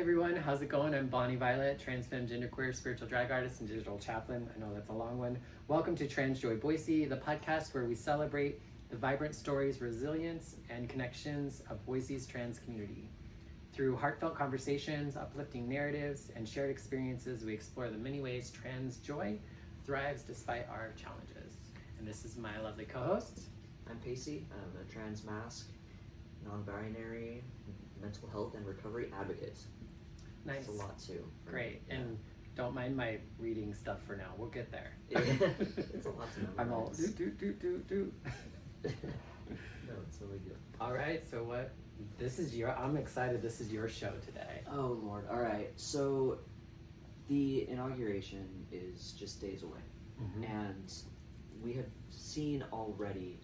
everyone, how's it going? I'm Bonnie Violet, trans femme, genderqueer, spiritual drag artist, and digital chaplain. I know that's a long one. Welcome to Trans Joy Boise, the podcast where we celebrate the vibrant stories, resilience, and connections of Boise's trans community. Through heartfelt conversations, uplifting narratives, and shared experiences, we explore the many ways trans joy thrives despite our challenges. And this is my lovely co-host. I'm Pacey. I'm a trans masc, non-binary, mental health and recovery advocate. Nice. It's a lot too. Great. Yeah. And don't mind my reading stuff for now. We'll get there. It's a lot to memorize. I'm all do. No, it's no big deal. All right. So what? I'm excited. This is your show today. Oh Lord. All right. So the inauguration is just days away, and we have seen already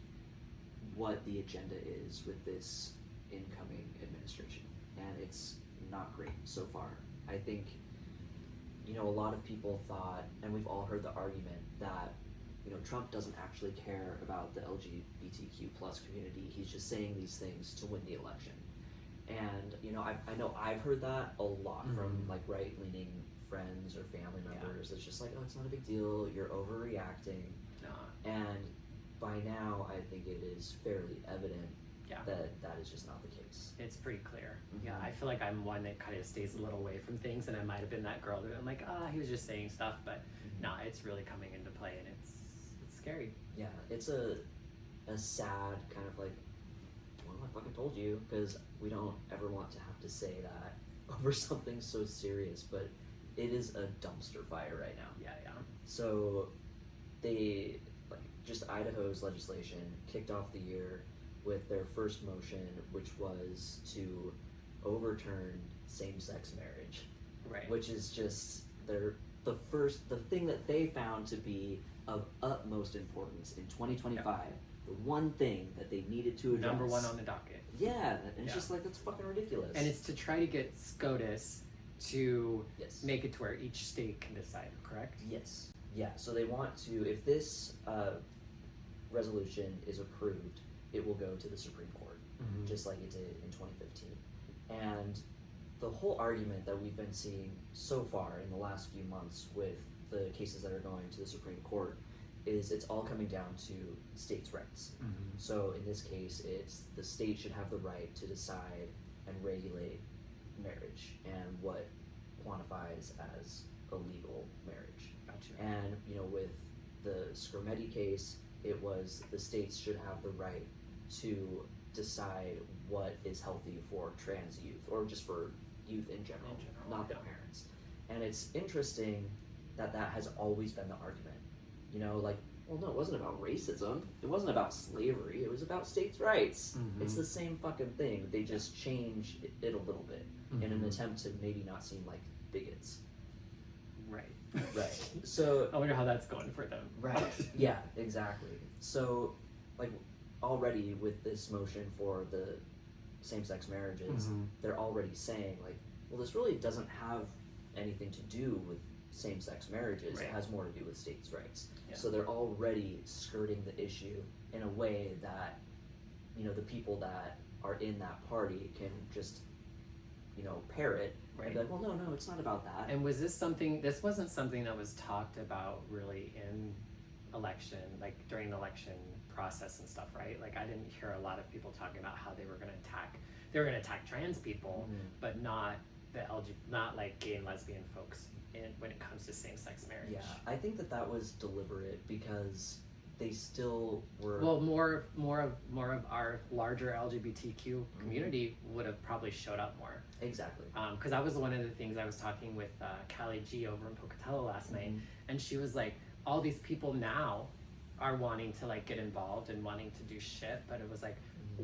what the agenda is with this incoming administration, and it's not great so far. I think, a lot of people thought, and we've all heard the argument that, Trump doesn't actually care about the LGBTQ plus community. He's just saying these things to win the election. And, I know I've heard that a lot from like right-leaning friends or family members. It's just like, oh, it's not a big deal. You're overreacting. No. And by now, I think it is fairly evident that is just not the case. It's pretty clear. Yeah, I feel like I'm one that kind of stays a little away from things, and I might have been that girl that I'm like, he was just saying stuff, but no, it's really coming into play, and it's scary. Yeah, it's a sad kind of like, well, I fucking told you, because we don't ever want to have to say that over something so serious, but it is a dumpster fire right now. Yeah. So just Idaho's legislation kicked off the year with their first motion, which was to overturn same-sex marriage. Right. Which is just the thing that they found to be of utmost importance in 2025. Yep. The one thing that they needed to address. Number one on the docket. Yeah, and it's just like, that's fucking ridiculous. And it's to try to get SCOTUS to make it to where each state can decide, correct? Yes. Yeah, so they want to, if this resolution is approved, it will go to the Supreme Court, just like it did in 2015. And the whole argument that we've been seeing so far in the last few months with the cases that are going to the Supreme Court is it's all coming down to states' rights. So in this case, it's the state should have the right to decide and regulate marriage and what quantifies as a legal marriage. Gotcha. And, with the Scarametti case, it was the states should have the right to decide what is healthy for trans youth, or just for youth in general, not the parents. And it's interesting that has always been the argument. Well, no, it wasn't about racism. It wasn't about slavery. It was about states' rights. It's the same fucking thing. They just changed it a little bit in an attempt to maybe not seem like bigots. Right. So I wonder how that's going for them. Right. Yeah, exactly. So, already with this motion for the same-sex marriages, they're already saying, well, this really doesn't have anything to do with same-sex marriages. Right. It has more to do with states' rights. Yeah. So they're already skirting the issue in a way that, the people that are in that party can just, parrot. Right. And be like, well, no, it's not about that. And this wasn't something that was talked about really in election, during the election process and stuff, right? I didn't hear a lot of people talking about how they were going to attack trans people, but not not gay and lesbian folks when it comes to same-sex marriage. Yeah, I think that was deliberate because they still were. Well, more of our larger LGBTQ community would have probably showed up more. Exactly. Because that was one of the things I was talking with Callie G over in Pocatello last night, and she was like, all these people now are wanting to get involved and wanting to do shit, but it was like,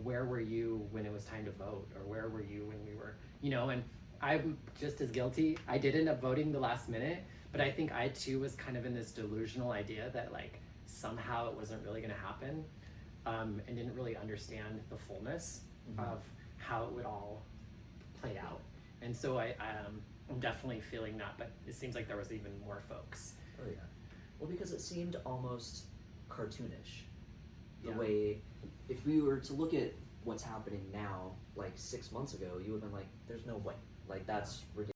where were you when it was time to vote, or where were you when we were, and I'm just as guilty. I did end up voting the last minute, but I think I too was kind of in this delusional idea that somehow it wasn't really going to happen, and didn't really understand the fullness of how it would all play out. And so I'm definitely feeling that, but it seems like there was even more folks. Oh yeah. Well, because it seemed almost cartoonish. The way, if we were to look at what's happening now, 6 months ago, you would have been like, there's no way. Like, that's ridiculous.